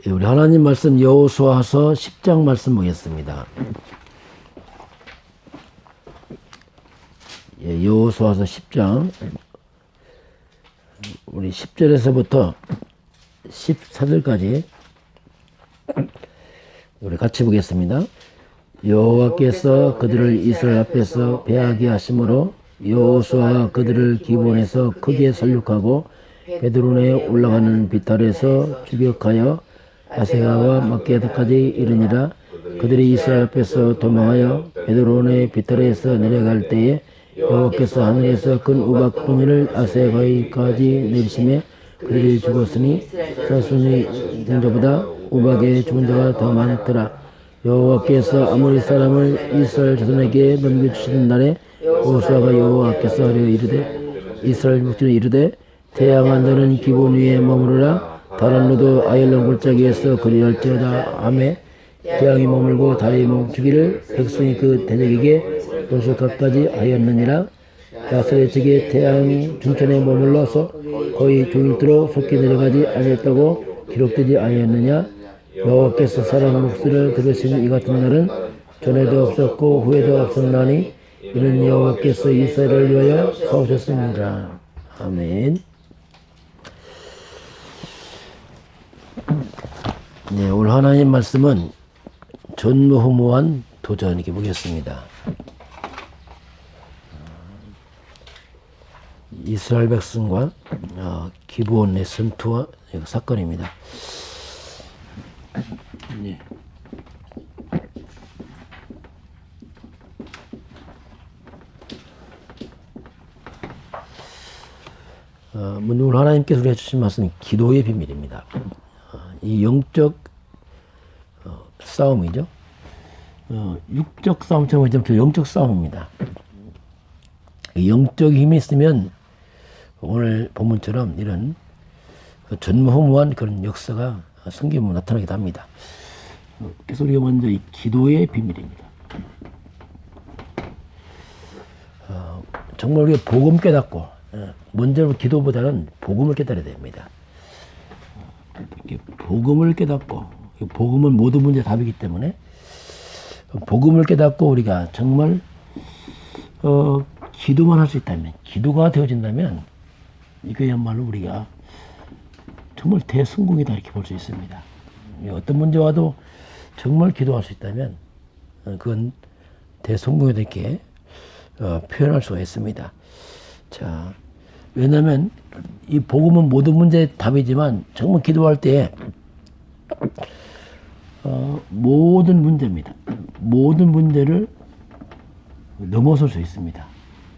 우리 하나님 말씀 여호수아서 10장 말씀 보겠습니다. 여호수아서 10장 우리 10절에서부터 14절까지 우리 같이 보겠습니다. 여호와께서 그들을 이스라엘 앞에서 패하게 하심으로 여호수아가 그들을 기본에서 크게 살육하고 베드론에 올라가는 비탈에서 추격하여 아세가와 막게다까지 이르니라. 그들이 이스라엘 앞에서 도망하여 베드론의 비탈에서 내려갈 때에 여호와께서 하늘에서 큰 우박 분이를 아세가에까지 내리심에 그들이 죽었으니 사순이 된 자보다 우박에 죽은 자가 더 많더라. 여호와께서 아모리 사람을 이스라엘 자손에게 넘겨주시는 날에 여호수아가 여호와께서 하려 이르되 이스라엘 묵주는 이르되 태양아 너는 기본 위에 머무르라. 다른 로도 아열론 골짜기에서 그리할지어다 하매 태양이 머물고 달이 멈추기를 백성이 그 대적에게 도수각까지 하였느니라. 야스의 적에 태양이 중천에 머물러서 거의 종일토록 속히 내려가지 아니했다고 기록되지 아니했느냐. 여호와께서 사람 목소리를 들으시는 이 같은 날은 전에도 없었고 후에도 없었나니 이는 여호와께서 이스라엘을 위하여 사오셨습니다. 아멘. 네, 오늘 하나님 말씀은 전무후무한 도전 이렇게 보겠습니다. 이스라엘 백성과 기브온의 전투와 사건입니다. 네. 오늘 하나님께서 우리에게 주신 말씀은 기도의 비밀입니다. 이 영적 싸움이죠. 육적 싸움처럼 그 영적 싸움입니다. 영적 힘이 있으면 오늘 본문처럼 이런 전무후무한 그런 역사가 성경에 나타나기도 합니다. 그래서 우리가 먼저 이 기도의 비밀입니다. 정말 우리가 복음 깨닫고 먼저 기도보다는 복음을 깨달아야 됩니다. 복음을 깨닫고 복음은 모든 문제의 답이기 때문에 복음을 깨닫고 우리가 정말 기도만 할 수 있다면, 기도가 되어진다면 이거야말로 우리가 정말 대성공이다 이렇게 볼 수 있습니다. 어떤 문제 와도 정말 기도할 수 있다면 그건 대성공이다 이렇게 표현할 수가 있습니다. 자, 왜냐하면 이 복음은 모든 문제의 답이지만 정말 기도할 때 모든 문제입니다. 모든 문제를 넘어설 수 있습니다.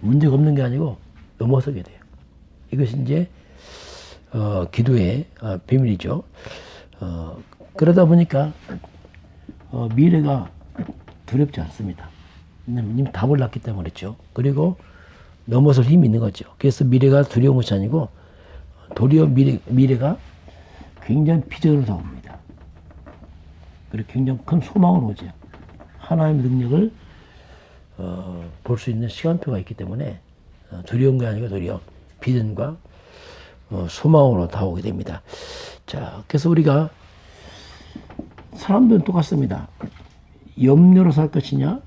문제가 없는 게 아니고 넘어서게 돼요. 이것이 이제 기도의 비밀이죠. 그러다 보니까 미래가 두렵지 않습니다. 이미 답을 낳기 때문에 그렇죠. 그리고 넘어설 힘이 있는 거죠. 그래서 미래가 두려운 것이 아니고 도리어 미래가 굉장히 비전으로 다가옵니다. 그리고 굉장히 큰 소망으로 오죠. 하나님의 능력을 볼 수 있는 시간표가 있기 때문에 두려운 게 아니고 도리어 비전과 소망으로 다가오게 됩니다. 자, 그래서 우리가 사람들은 똑같습니다. 염려로 살 것이냐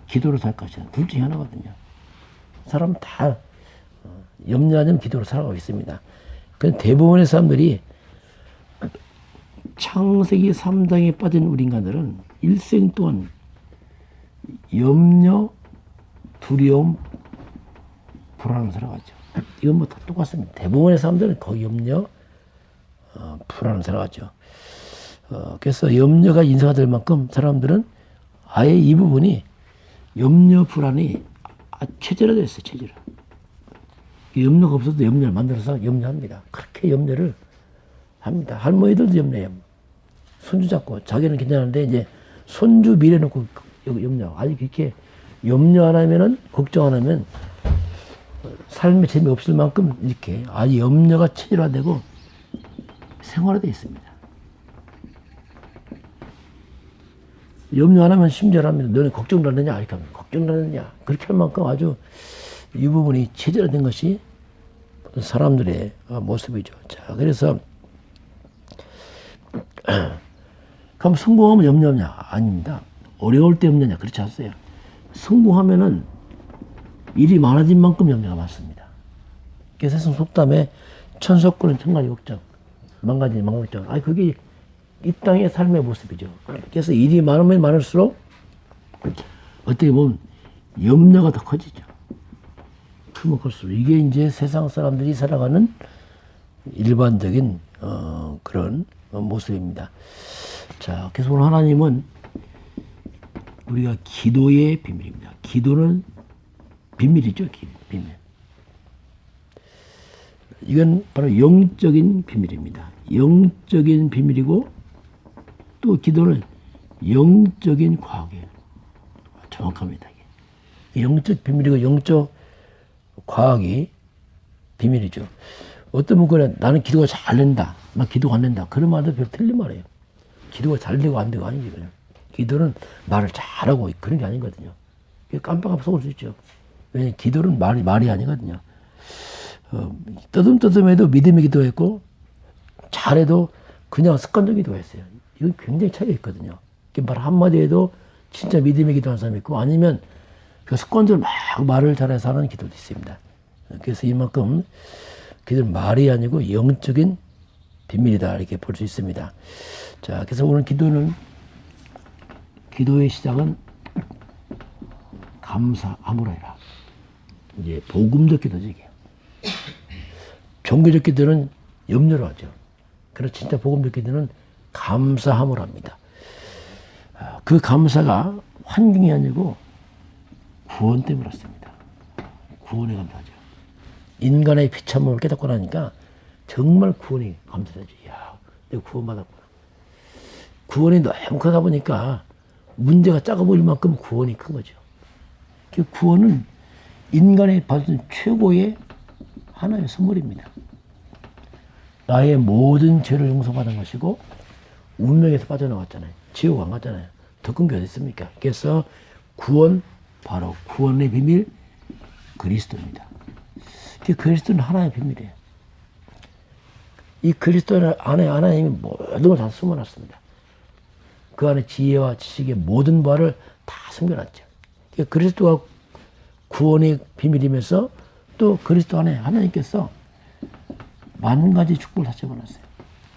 기도로 살 것이냐 둘 중에 하나거든요. 사람 다 염려하는 기도로 살아가고 있습니다. 그 대부분의 사람들이 창세기 3장에 빠진 우리 인간들은 일생 동안 염려, 두려움, 불안을 살아가죠. 이건 뭐 다 똑같습니다. 대부분의 사람들은 거의 염려, 불안을 살아가죠. 그래서 염려가 인사가 될 만큼 사람들은 아예 이 부분이 염려, 불안이 체질화되어 있어요. 체질화. 염려가 없어도 염려를 만들어서 염려합니다. 그렇게 염려를 합니다. 할머니들도 염려해요. 손주 잡고 자기는 괜찮은데 이제 손주 미래 놓고 염려. 아니 그렇게 염려 안 하면은 걱정 안 하면 삶에 재미없을 만큼 이렇게 아주 염려가 체질화되고 생활화되어 있습니다. 염려 안 하면 심절합니다. 너는 걱정을 안 하느냐? 이렇게 하면 걱정을 안 하느냐? 그렇게 할 만큼 아주 이 부분이 체질화된 것이 사람들의 모습이죠. 자, 그래서 그럼 성공하면 염려냐? 아닙니다. 어려울 때 염려냐? 그렇지 않아요. 성공하면은 일이 많아진 만큼 염려가 많습니다. 그래서 세상 속담에 천석구는 천가지 걱정, 만가지 만걱정. 그게 이 땅의 삶의 모습이죠. 그래서 일이 많으면 많을수록 어떻게 보면 염려가 더 커지죠. 크면 클수록. 이게 이제 세상 사람들이 살아가는 일반적인 그런 모습입니다. 자, 그래서 오늘 하나님은 우리가 기도의 비밀입니다. 기도는 비밀이죠. 비밀. 이건 바로 영적인 비밀입니다. 영적인 비밀이고 또 기도는 영적인 과학이에요. 정확합니다. 이게. 영적 비밀이고 영적 과학이 비밀이죠. 어떤 분 그래, 나는 기도가 잘 된다. 막 기도가 안 된다. 그런 말도 별로 틀린 말이에요. 기도가 잘 되고 안 되고 아니지. 그냥. 기도는 말을 잘하고 그런 게 아니거든요. 깜빡하면 속을 수 있죠. 왜냐면 기도는 말이 아니거든요. 떠듬떠듬해도 믿음의 기도했고 잘해도 그냥 습관적 기도했어요. 이건 굉장히 차이가 있거든요. 말 한마디 해도 진짜 믿음의 기도하는 사람이 있고 아니면 그 습관적으로 막 말을 잘해서 하는 기도도 있습니다. 그래서 이만큼 기도는 말이 아니고 영적인 비밀이다 이렇게 볼 수 있습니다. 자, 그래서 오늘 기도의 시작은 감사함으로 해라. 이제 복음적 기도죠, 이게. 종교적 기도는 염려로 하죠. 그래서 진짜 복음적 기도는 감사함으로 합니다. 그 감사가 환경이 아니고 구원 때문에 그렇습니다. 구원에 감사하죠. 인간의 비참함을 깨닫고 나니까 정말 구원이 감사되죠. 이야, 내가 구원받았구나. 구원이 너무 크다 보니까 문제가 작아 보일 만큼 구원이 큰 거죠. 그 구원은 인간이 받은 최고의 하나의 선물입니다. 나의 모든 죄를 용서받은 것이고 운명에서 빠져나왔잖아요. 지옥 안 갔잖아요. 더 큰 게 어디 있습니까? 그래서 구원, 바로 구원의 비밀 그리스도입니다. 그 그리스도는 하나의 비밀이에요. 이 그리스도 안에 하나님이 모든 걸 다 숨어놨습니다. 그 안에 지혜와 지식의 모든 바를 다 숨겨놨죠. 그리스도가 구원의 비밀이면서 또 그리스도 안에 하나님께서 만 가지 축복을 다 집어넣었어요.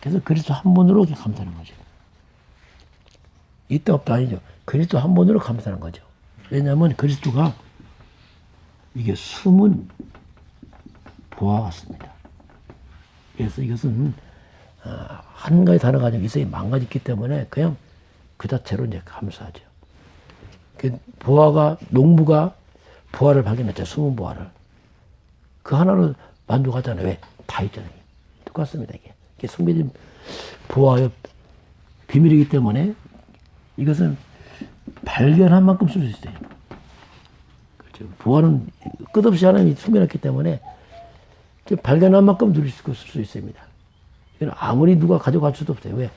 그래서 그리스도 한 분으로 감사하는 거죠. 이때 없다 아니죠. 그리스도 한 분으로 감사하는 거죠. 왜냐하면 그리스도가 이게 숨은 보화 같습니다. 그래서 이것은 한 가지 단어가 아니고 이성이 만 가지 있기 때문에 그냥 그 자체로 이제 감사하죠. 그 보화가 농부가 보화를 발견했죠. 숨은 보화를. 그 하나로 만족하잖아요. 왜? 다 있잖아요. 똑같습니다. 이게 숨겨진 보화의 비밀이기 때문에 이것은 발견한 만큼 쓸 수 있어요. 그렇죠. 보화는 끝없이 하나님이 숨겨놨기 때문에 발견한 만큼 누릴 수 있습니다. 이건 아무리 누가 가져갈 수도 없어요. 왜?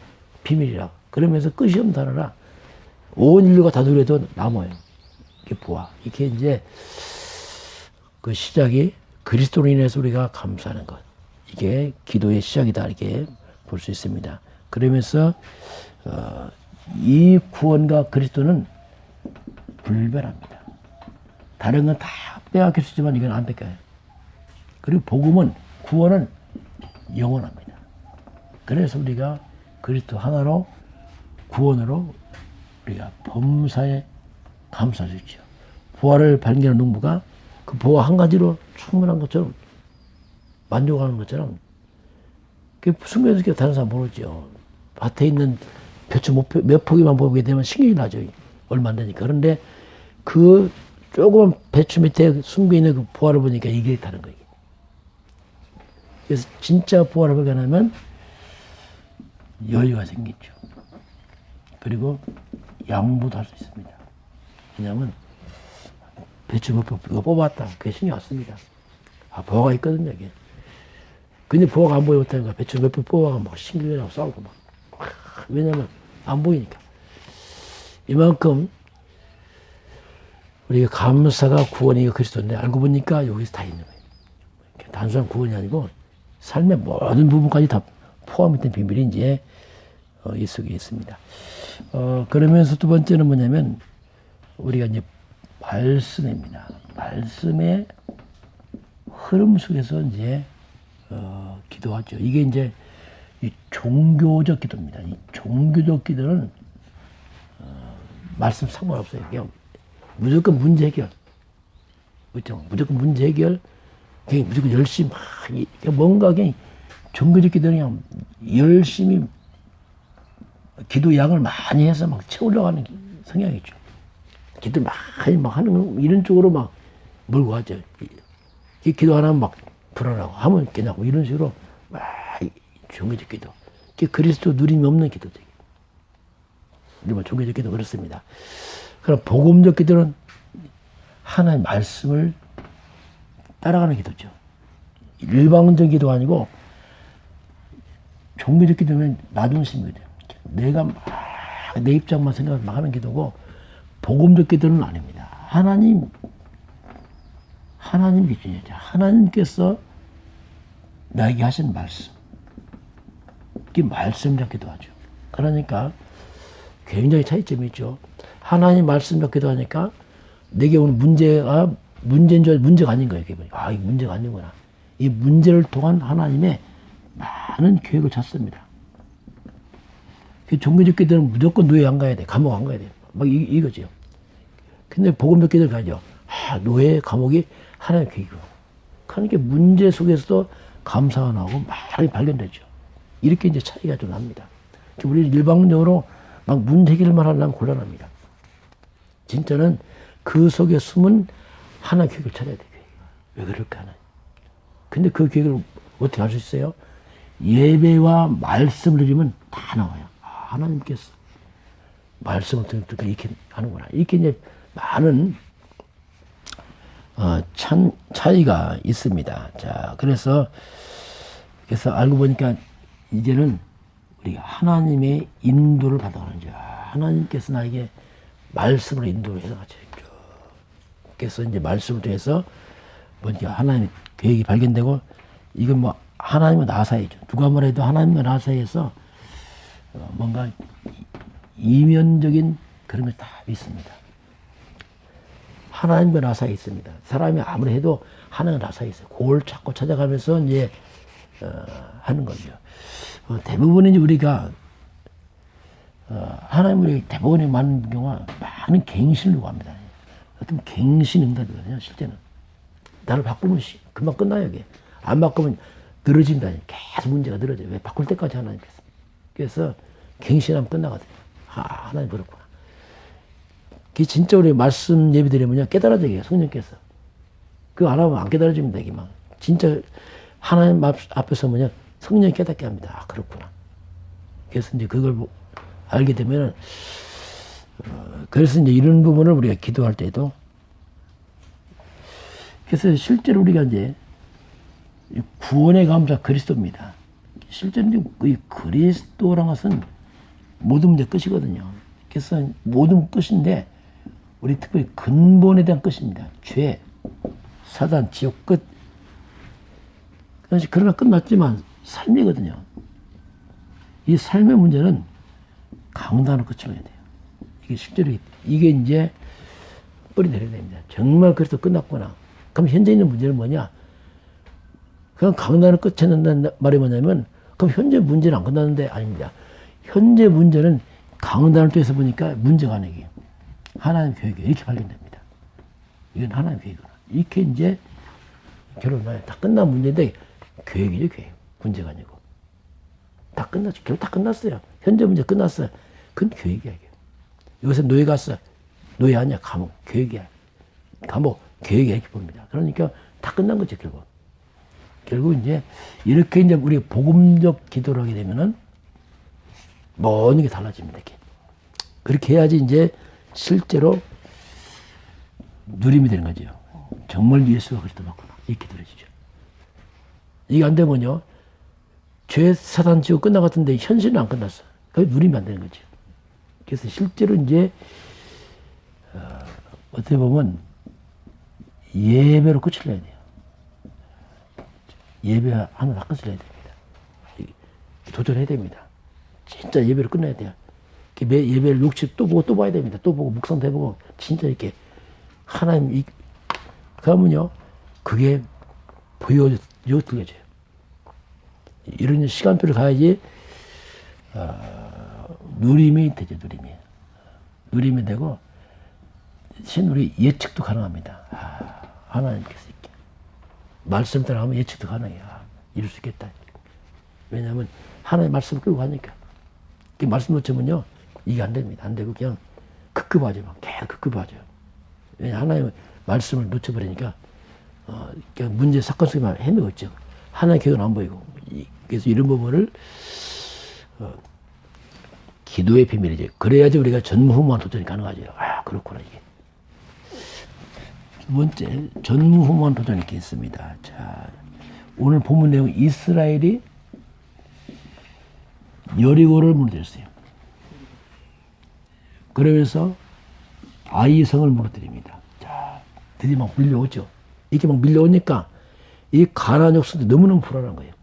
비밀이라. 그러면서 끝이 없는 단어라 온 인류가 다 누려도 남아요. 이게 보화. 이게 이제 그 시작이 그리스도로 인해서 우리가 감사하는 것. 이게 기도의 시작이다. 이렇게 볼 수 있습니다. 그러면서 이 구원과 그리스도는 불변합니다. 다른 건 다 빼앗길 수 있지만 이건 안 뺏겨요. 그리고 복음은 구원은 영원합니다. 그래서 우리가 그리스도 하나로 구원으로 우리가 범사에 감사할 수 있죠. 보화를 발견한 농부가 그 보화 한 가지로 충분한 것처럼 만족하는 것처럼 숨겨서 다른 사람 모르죠. 밭에 있는 배추 몇 포기만 보게 되면 신경이 나죠. 얼마 안 되니까. 그런데 그 조그만 배추 밑에 숨겨있는 그 보화를 보니까 이게 다른 거예요. 그래서 진짜 보화를 발견하면 여유가 생기죠. 그리고 양보도 할 수 있습니다. 왜냐하면 배추 몇 포기 뽑았다. 그게 신경 안 씁니다. 보화가 있거든요. 이게. 근데 보화가 안 보이면 어떡하는 거야. 배추 몇 포기 뽑아가 막 신경이 나고 싸우고 막. 왜냐면 안 보이니까. 이만큼 우리가 감사가 구원이 그리스도인데 알고 보니까 여기서 다 있는 거예요. 단순한 구원이 아니고 삶의 모든 부분까지 다 포함된 비밀이 이제 이 속에 있습니다. 그러면서 두 번째는 뭐냐면 우리가 이제 말씀입니다. 말씀의 흐름 속에서 이제 기도하죠. 이게 이제 이 종교적 기도입니다. 이 종교적 기도는 말씀 상관없어요. 그냥 무조건 문제 해결. 그렇죠? 무조건 문제 해결. 그냥 무조건 열심히 막 뭔가 그냥 종교적 기도는 그냥 열심히 기도 양을 많이 해서 막 채우려고 하는 성향이죠. 기도 많이 막 하는 이런 쪽으로 막 몰고 가죠. 기도 안 하면 막 불안하고 하면 깨나고 이런 식으로 막 종교적 기도. 그리스도 누림이 없는 기도죠. 우리 종교적 기도 그렇습니다. 그럼 복음적 기도는 하나의 말씀을 따라가는 기도죠. 일방적 기도 아니고 종교적 기도는 나중심이 돼요. 내가 막 내 입장만 생각을 막 하는 기도고 복음적 기도는 아닙니다. 하나님 기준이죠. 하나님께서 나에게 하신 말씀. 이 말씀적 기도하죠. 그러니까 굉장히 차이점이 있죠. 하나님 말씀적 기도하니까 내게 오는 문제가 문제인 줄 문제가 아닌 거예요. 이 문제가 아니구나. 이 문제를 통한 하나님의 많은 계획을 짰습니다. 종교적 기도는 무조건 노예 안 가야 돼. 감옥 안 가야 돼. 막 이거죠. 근데 복음적 기도를 가죠. 노예, 감옥이 하나님의 계획이고. 그러니까 문제 속에서도 감사가 나오고 많이 발견되죠. 이렇게 이제 차이가 좀 납니다. 우리 일방적으로 막 문제 해결만 하려면 곤란합니다. 진짜는 그 속에 숨은 하나의 계획을 찾아야 돼요. 왜 그럴까 하나. 근데 그 계획을 어떻게 할 수 있어요? 예배와 말씀을 드리면 다 나와요. 하나님께서 말씀을 듣고 이렇게 하는구나. 이렇게 이제 많은 차이가 있습니다. 자, 그래서 알고 보니까 이제는 우리가 하나님의 인도를 받아가는 자. 하나님께서 나에게 말씀으로 인도를 해서 같이 쭉. 그래서 이제 말씀을 통해서 뭔가 하나님의 계획이 발견되고 이건 뭐 하나님과 나 사이죠. 누가 뭐래도 하나님과 나 사이에서 뭔가 이면적인 그런 걸 다 있습니다. 하나님과 나 사이에 있습니다. 사람이 아무리 해도 하나님과 나 사이에 있어요. 그걸 찾고 찾아가면서 이제 하는 거죠. 대부분 이제 우리가 하나님 우리 대부분의 많은 경우가 많은 갱신을 요구합니다. 어떤 갱신 응답이거든요. 실제는 나를 바꾸면 금방 끝나요. 이게 안 바꾸면 늘어진다. 계속 문제가 늘어져요. 왜 바꿀 때까지 하나님께서. 그래서 갱신하면 끝나거든요. 하나님 그렇구나. 그게 진짜 우리 말씀 예배 드리면요. 깨달아져요. 성령께서. 그거 안 하면 안 깨달아집니다. 이게 막. 진짜 하나님 앞에 서면요. 성령이 깨닫게 합니다. 그렇구나. 그래서 이제 그걸 알게 되면은, 그래서 이제 이런 부분을 우리가 기도할 때도, 그래서 실제로 우리가 이제 구원의 감사 그리스도입니다. 실제로 이 그리스도란 것은 모든 문제 끝이거든요. 그래서 모든 끝인데 우리 특별히 근본에 대한 끝입니다. 죄, 사단, 지옥 끝. 그러나 끝났지만 삶이거든요. 이 삶의 문제는 강단으로 끝을 내야 돼요. 이게 실제로 이게 이제 뿌리 내려야 됩니다. 정말 그래서 끝났구나. 그럼 현재 있는 문제는 뭐냐? 그냥 강단을 끝에 낸다는 말이 뭐냐면 그럼 현재 문제는 안 끝났는데 아닙니다. 현재 문제는 강단을 통해서 보니까 문제가 아니에요. 하나님 계획이 이렇게 발견됩니다. 이건 하나님 계획이구나. 이렇게 이제 결론나요. 다 끝난 문제인데 계획이죠, 계획. 문제가 아니고. 다 끝났죠. 결국 다 끝났어요. 현재 문제 끝났어요. 그건 계획이야. 요새 노예 갔어. 노예 아니야. 감옥. 계획이야. 감옥. 계획이야. 이렇게 봅니다. 그러니까 다 끝난 거죠, 결국. 결국 이제 이렇게 이제 우리가 복음적 기도를 하게 되면은 모든 게 달라집니다. 이렇게. 그렇게 해야지 이제 실제로 누림이 되는 거죠. 정말 예수가 그리스도 맞구나. 이렇게 들어지죠. 이게 안 되면요. 죄, 사단, 지옥 끝난 것 같은데 현실은 안 끝났어. 그게 누리면 안 되는 거죠. 그래서 실제로 이제 어떻게 보면 예배로 끝을 내야 돼요. 예배 하나 다 끝을 내야 됩니다. 도전해야 됩니다. 진짜 예배를 끝내야 돼요. 예배를 60 또 보고 또 봐야 됩니다. 또 보고 묵상도 해보고 진짜 이렇게 하나님 그러면요 그게 보여드려져요. 이런 시간표를 가야지 누림이 되죠. 누림이 되고 우리 예측도 가능합니다. 하나님께서 이렇게 말씀 따라 하면 예측도 가능해요. 이룰 수 있겠다. 왜냐하면 하나님 말씀을 끌고 가니까 말씀 놓치면요 이게 안 됩니다. 안 되고 그냥 급급하죠. 계속 급급하죠. 왜냐 하나님 말씀을 놓쳐버리니까 그냥 문제 사건 속에만 헤매고 있죠. 하나님 계획은 안 보이고. 그래서 이런 부분을 기도의 비밀이죠. 그래야지 우리가 전무후무한 도전이 가능하죠. 그렇구나 이게. 두 번째 전무후무한 도전이 이렇게 있습니다. 자, 오늘 본문 내용 이스라엘이 여리고를 무너뜨렸어요. 그러면서 아이성을 무너뜨립니다. 자, 드디어 막 밀려오죠. 이렇게 막 밀려오니까 이 가나안 족속도 너무너무 불안한 거예요.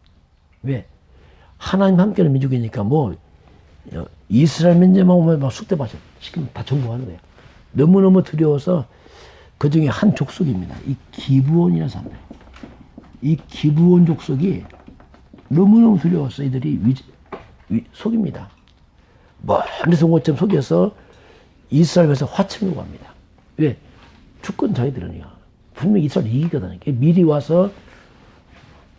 왜? 하나님 함께하는 민족이니까 이스라엘 민족만 오면 막 숙대받아 시키면 다 정복하는 거예요. 너무너무 두려워서 그 중에 한 족속입니다. 이 기브온이라는 사람들. 이 기브온 족속이 너무너무 두려워서 이들이 속입니다. 멀리서 온 것처럼 속여서 이스라엘에서 화친을 구합니다. 왜? 주권 자기들은요. 분명히 이스라엘 이기거든요. 미리 와서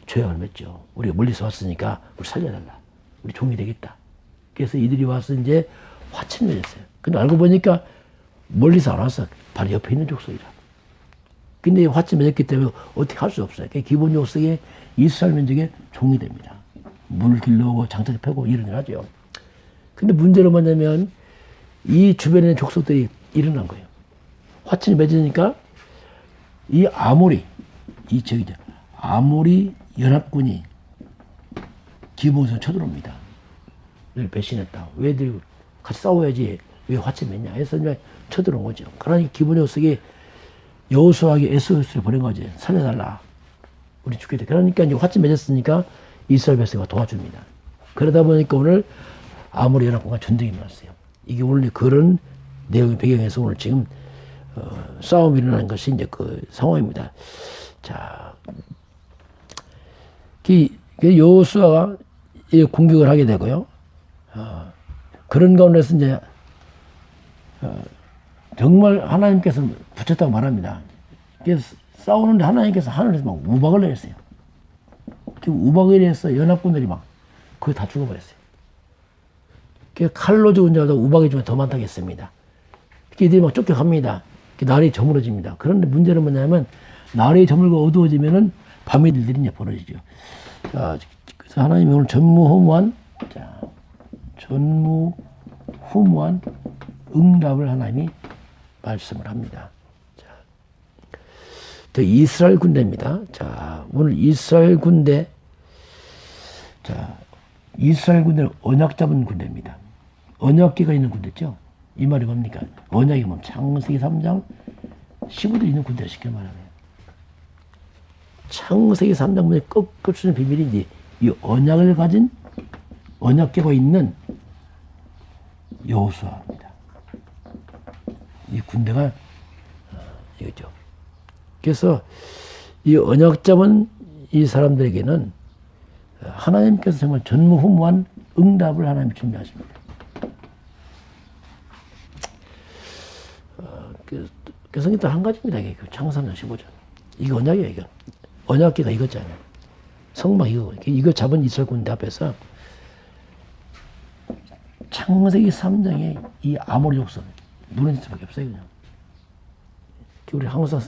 죄악을 맺죠. 우리가 멀리서 왔으니까 우리 살려달라. 우리 종이 되겠다. 그래서 이들이 와서 이제 화친을 맺었어요. 근데 알고 보니까 멀리서 안 와서 바로 옆에 있는 족속이라. 근데 화친 맺었기 때문에 어떻게 할 수 없어요. 기본 족속에 이스라엘 민족의 종이 됩니다. 물 길러오고 장터를 펴고 이런 일 하죠. 근데 문제는 뭐냐면 이 주변에 있는 족속들이 일어난 거예요. 화친이 맺으니까 이 아모리 연합군이 기브온에서 쳐들어옵니다. 늘 배신했다. 왜 같이 싸워야지 왜 화친 맺냐 해서 이제 쳐들어온 거죠. 그러니 기브온 족속이 여호수아에게 SOS를 보낸 거지. 살려달라. 우리 죽게 돼. 그러니까 이제 화친 맺었으니까 이스라엘 백성과 도와줍니다. 그러다 보니까 오늘 아모리 연합군과 전쟁이 일어났어요. 이게 오늘 그런 내용의 배경에서 오늘 지금 싸움이 일어나는 것이 이제 그 상황입니다. 자, 여호수아가 공격을 하게 되고요. 그런 가운데서 이제 정말 하나님께서 붙였다고 말합니다. 그래서 싸우는데 하나님께서 하늘에서 막 우박을 내렸어요. 우박을 내려서 연합군들이 막 거의 다 죽어버렸어요. 칼로 죽은 자보다 우박이 죽으면 더 많다고 했습니다. 이들이 막 쫓겨갑니다. 날이 저물어집니다. 그런데 문제는 뭐냐면 날이 저물고 어두워지면은 밤이 들들이 이제 벌어지죠. 자, 그래서 하나님이 오늘 전무후무한 응답을 하나님이 말씀을 합니다. 자, 이스라엘 군대입니다. 자, 오늘 이스라엘 군대는 언약 잡은 군대입니다. 언약궤가 있는 군대죠. 이 말이 뭡니까? 언약이 뭐 창세기 3장 15절 있는 군대를 쉽게 말하면 창세기 3장 문에 꺾을 수 있는 비밀인지 이 언약을 가진 언약궤가 있는 여호수아입니다. 이 군대가 이거죠. 그래서 이 언약 잡은 이 사람들에게는 하나님께서 정말 전무후무한 응답을 하나님이 준비하십니다. 그 성경 한 가지입니다. 이게 창세기 15절. 이게 언약이에요. 이거 언약궤가 이거잖아요. 성막 이거 잡은 이스라엘 군대 앞에서 창세기 3장에 이 아모리 족속 무너질 수밖에 없어요. 그냥. 우리 항상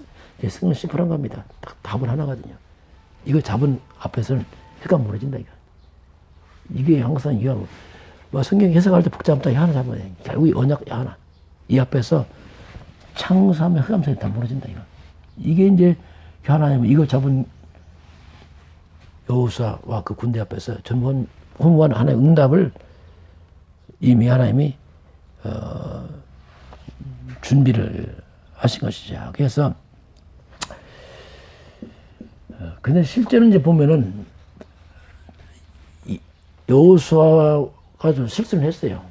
성경 심플한 겁니다. 딱 답은 하나거든요. 이거 잡은 앞에서는 해가 무너진다. 이게 항상 이거 성경 해석할 때 복잡하다. 하나 잡아야 돼. 결국 이 언약 하나. 이 앞에서 창조하면 흑암선이 다 무너진다. 이게 이제 하나님은 이거 잡은 여호수아와 그 군대 앞에서 전무후무한 하나의 응답을 이미 하나님이 준비를 하신 것이죠. 그래서 근데 실제로 이제 보면은 여호수아가 아주 실수를 했어요.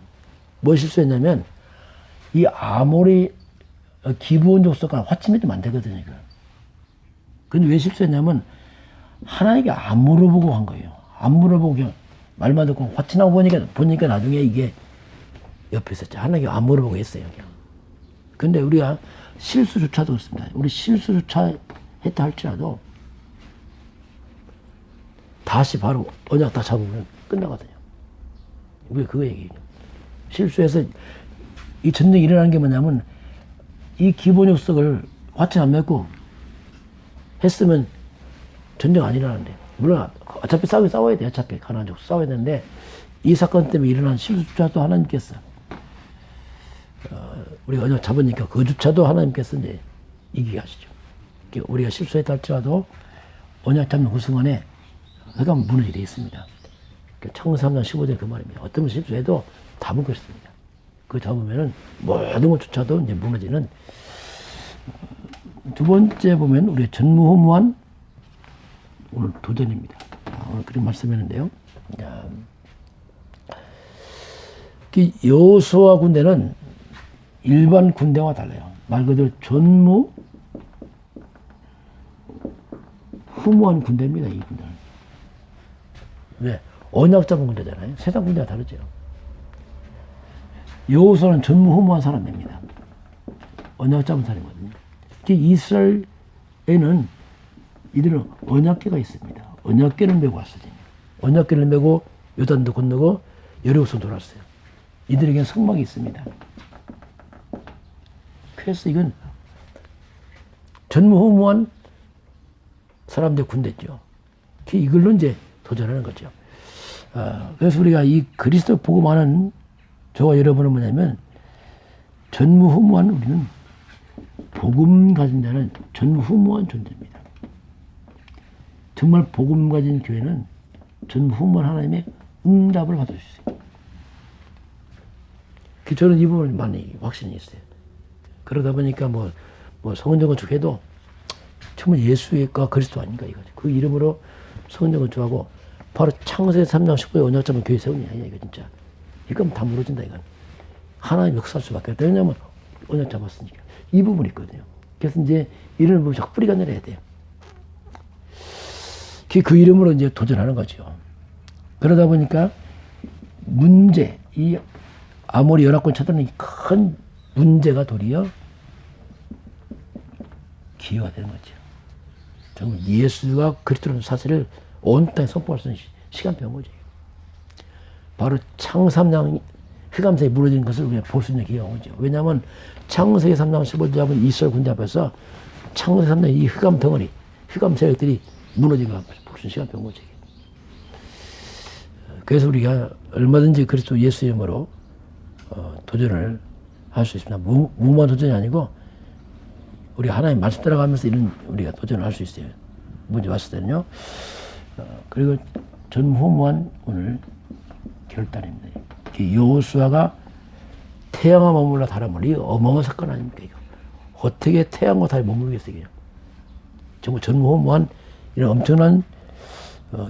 뭐 실수했냐면 이 아모리 기브온 족속과 화친해주면 안 되거든요. 이거. 근데 왜 실수했냐면 하나님께 안 물어보고 한 거예요. 안 물어보고 그냥 말만 듣고 화친하고 보니까 나중에 이게 옆에 있었죠. 하나님께 안 물어보고 했어요. 그냥. 근데 우리가 실수조차도 그렇습니다. 우리 실수조차 했다 할지라도 다시 바로 언약 다 잡으면 끝나거든요. 우리 그거 얘기해요. 실수해서 이 전쟁이 일어나는 게 뭐냐면 이 기본 약속을 화친 안 맺고 했으면 전쟁 안 일어나는데, 물론 어차피 싸워야 돼요. 어차피 가나안 족속 싸워야 되는데 이 사건 때문에 일어난 실수조차도 하나님께서 우리가 언약 잡으니까 그조차도 하나님께서 이제 이기게 하시죠. 우리가 실수했다 할지라도 언약 잡는 그 순간에 그가 무너지게 되어 있습니다. 창세기 3장 15절 그 말입니다. 어떤 실수해도 답은 그렇습니다. 그 잡으면은 모든 것조차도 이제 무너지는. 두 번째 보면 우리 전무후무한 오늘 도전입니다. 오늘 그런 말씀했는데요. 여호수아 군대는 일반 군대와 달라요. 말 그대로 전무후무한 군대입니다. 이 군대는. 왜? 언약 잡은 군대잖아요. 세상 군대와 다르죠. 여호수아는 전무후무한 사람입니다. 언약 잡은 사람이거든요. 이스라엘에는 이들은 언약궤가 있습니다. 언약궤를 메고 왔어요. 언약궤를 메고 요단도 건너고 여리고서 돌았어요. 이들에게는 성막이 있습니다. 그래서 이건 전무후무한 사람들의 군대죠. 이걸로 이제 도전하는 거죠. 그래서 우리가 이 그리스도 복음하는 저와 여러분은 뭐냐면 전무후무한 우리는 복음 가진 자는 전무후무한 존재입니다. 정말 복음 가진 교회는 전무후무한 하나님의 응답을 받을 수 있어요. 저는 이 부분에 많이 확신이 있어요. 그러다 보니까 성은정 건축해도 정말 예수가 그리스도 아닌가 이거죠. 그 이름으로 성은정 건축하고 바로 창세기 3장 19절 언약 잡은 교회 세우냐 이거 진짜. 이건 다 무너진다 이건. 하나님 역사할 수밖에 없다. 왜냐하면 언약 잡았으니까. 이 부분이 있거든요. 그래서 이제 이름을 보면 자꾸 뿌리가 내려야 돼요. 그 이름으로 이제 도전하는 거죠. 그러다 보니까 이 아모리 연합군 쳐드는 큰 문제가 도리어 기회가 되는 거죠. 정말 예수가 그리스도라는 사실을 온 땅에 선포할 수 있는 시간표인 거죠. 바로 창세기 3장 흑암색이 무너지는 것을 우리가 볼 수 있는 기회가 온 거죠. 왜냐하면 창세기 3장 15절 잡은 이스라엘 군대 앞에서 창세기 3장 이 흑암 덩어리, 흑암 세력들이 무너지는 걸 볼 수 있는 시간표인 거죠. 그래서 우리가 얼마든지 그리스도 예수 이름으로 도전을 할 수 있습니다. 무모한 도전이 아니고 우리 하나님 말씀 따라가면서 이런 우리가 도전을 할 수 있어요. 문제 왔을 때는요. 그리고 전무후무한 오늘 결단입니다. 여호수아가 태양과 머물러 달아 머리 어마어마한 사건 아닙니까 이거. 어떻게 태양과 달이 머물겠어요. 이거. 정말 전무후무한 이런 엄청난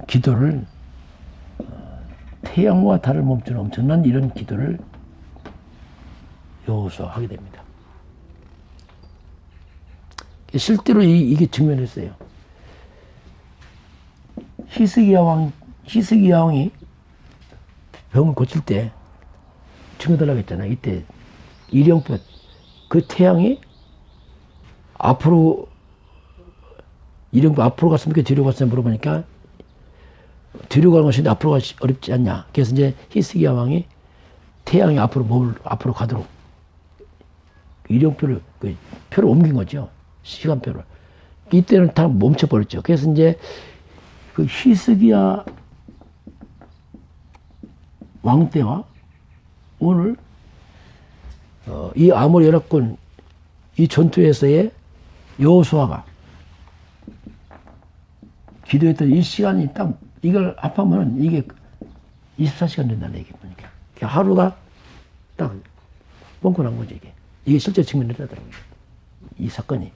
기도를 태양과 달을 멈추는 엄청난 이런 기도를 여호수아 하게 됩니다. 실제로 이게 증명했어요. 히스기야 왕이 병을 고칠 때 증거달라고 했잖아요. 이때 일형볕 그 태양이 일형볕 앞으로 갔습니까? 뒤로 갔습니까? 물어보니까 뒤로 가는 것인데 앞으로 가기 어렵지 않냐. 그래서 이제 히스기야 왕이 태양이 앞으로 가도록 일형표를 표를 옮긴 거죠. 시간표를. 이때는 다 멈춰버렸죠. 그래서 이제 그 히스기야 왕 때와 오늘 이 아모리 연합군 이 전투에서의 여호수아가 기도했던 이 시간이 딱 이걸 합하면 이게 24시간 된다는 얘기입니다. 하루가 딱 뻥커난 거죠. 이게 실제 증명됐다더라고요. 이 사건이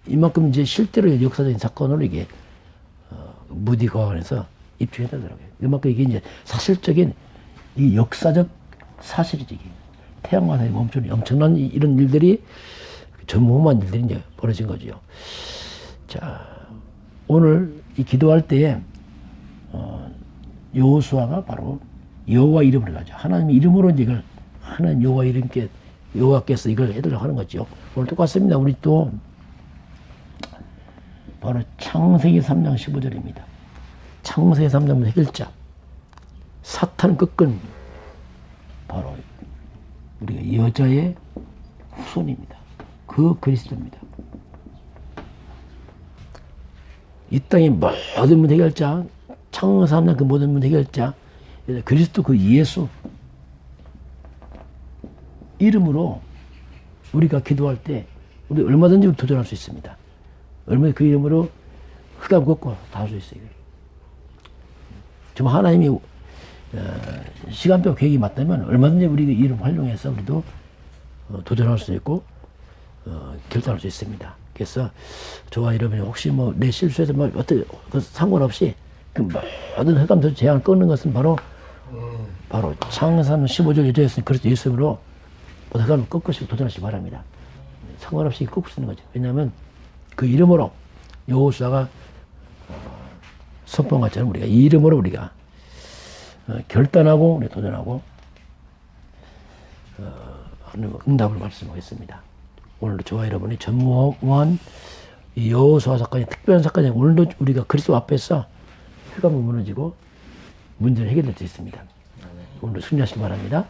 이만큼 이제 실제로 역사적인 사건으로 이게 무디거원에서 입증했다더라고요. 이만큼 이게 이제 사실적인 이 역사적 사실이지. 이게. 태양과사에 멈추는 엄청난 이런 일들이 전무후무한 일들이 이제 벌어진 거죠. 자, 오늘 이 기도할 때에 여호수아가 바로 여호와 이름을 가죠. 하나님의 이름으로 이걸 하나님 여호와 이름께 여호와께서 이걸 해달라고 하는 거죠. 오늘 똑같습니다. 우리 또 바로 창세기 3장 15절입니다. 창세기 3장 해결자 사탄 끝근 바로 우리가 여자의 후손입니다. 그 그리스도입니다. 이 땅의 모든 문제 해결자, 창세기 3장 그 모든 문제 해결자, 그리스도 그 예수 이름으로 우리가 기도할 때 우리 얼마든지 도전할 수 있습니다. 얼마든지 그 이름으로 흑암 걷고 다 할 수 있어요. 정말 하나님이 시간표 계획이 맞다면 얼마든지 우리 이름 활용해서 우리도 도전할 수 있고 결단할 수 있습니다. 그래서 저와 여러분이 혹시 뭐 내 실수해서 뭐 어떻게 상관없이 그 모든 흑암 재앙을 끊는 것은 바로 창세기 15절 여자였으니 그리스도 예수로 흑암을 꺾으시고 도전하시기 바랍니다. 상관없이 꺾을 수 있는 거죠. 왜냐하면 그 이름으로 여호수아가 선포한 것처럼 우리가 이 이름으로 우리가 결단하고 우리 도전하고 응답을 말씀하겠습니다. 오늘도 저와 여러분이 전무후무한 이 여호수아 사건이 특별한 사건이 오늘도 우리가 그리스도 앞에서 흑암이 무너지고 문제를 해결될 수 있습니다. 오늘도 승리하시기 바랍니다.